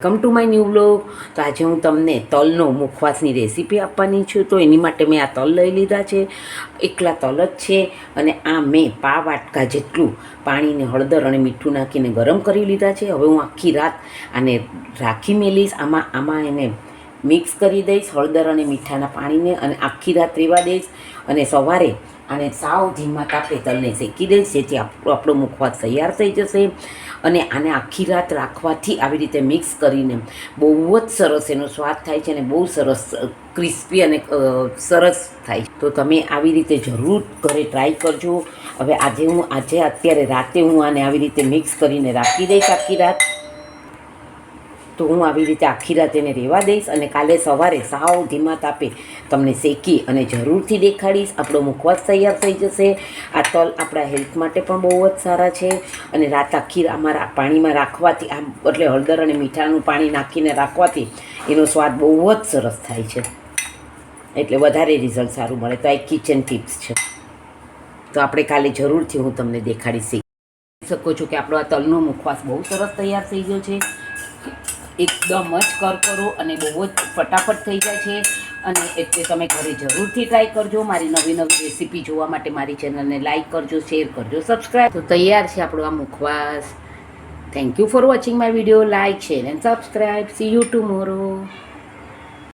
Welcome to my new blog. તો આજે હું તમને તલનો મુખવાસની રેસીપી આપવાની છું. તો એની માટે મેં આ તલ લઈ લીધા છે, એકલા તલ જ છે. અને આ મેં પા વાટકા જેટલું પાણીને હળદર અને મીઠું નાખીને ગરમ કરી લીધા છે. હવે હું આખી રાત આને રાખી મેલીશ. આમાં એને મિક્સ કરી દઈશ હળદર અને મીઠાના પાણીને, અને આખી રાત રહેવા દઈશ. અને સવારે આને સાવ ધીમા તાપે તલને શેકી દઈશ, જેથી આપણો મુખવાસ તૈયાર થઈ જશે. અને આને આખી રાત રાખવાથી આવી રીતે મિક્સ કરીને બહુ જ સરસ એનો સ્વાદ થાય છે, અને બહુ સરસ ક્રિસ્પી અને સરસ થાય છે. તો તમે આવી રીતે જરૂર ઘરે ટ્રાય કરજો. હવે અત્યારે રાતે હું આને આવી રીતે મિક્સ કરીને રાખી દઈશ આખી રાત. તો હું આવી રીતે આખી રાત એને રહેવા દઈશ, અને કાલે સવારે સાવ ધીમા તાપે તમને શેકી અને જરૂરથી દેખાડીશ. આપણો મુખવાસ તૈયાર થઈ જશે. આ તલ આપણા હેલ્થ માટે પણ બહુ જ સારા છે. અને રાત આખી અમારા પાણીમાં રાખવાથી, એટલે હળદર અને મીઠાનું પાણી નાખીને રાખવાથી એનો સ્વાદ બહુ જ સરસ થાય છે, એટલે વધારે રિઝલ્ટ સારું મળે. તો આ એક કિચન ટિપ્સ છે. તો આપણે કાલે જરૂરથી હું તમને દેખાડીશ. શકો છો કે આપણો આ તલનો મુખવાસ બહુ સરસ તૈયાર થઈ ગયો છે. એકદમ જ કરકરો અને બહુ જ ફટાફટ થઈ જાય છે. અને એટલે તમે ઘરે જરૂરથી ટ્રાય કરજો. મારી નવી રેસીપી જોવા માટે મારી ચેનલને લાઇક કરજો, શેર કરજો, સબસ્ક્રાઈબ. તો તૈયાર છે આપણો આ મુખવાસ. Thank you for watching my video. Like, share and subscribe. See you tomorrow.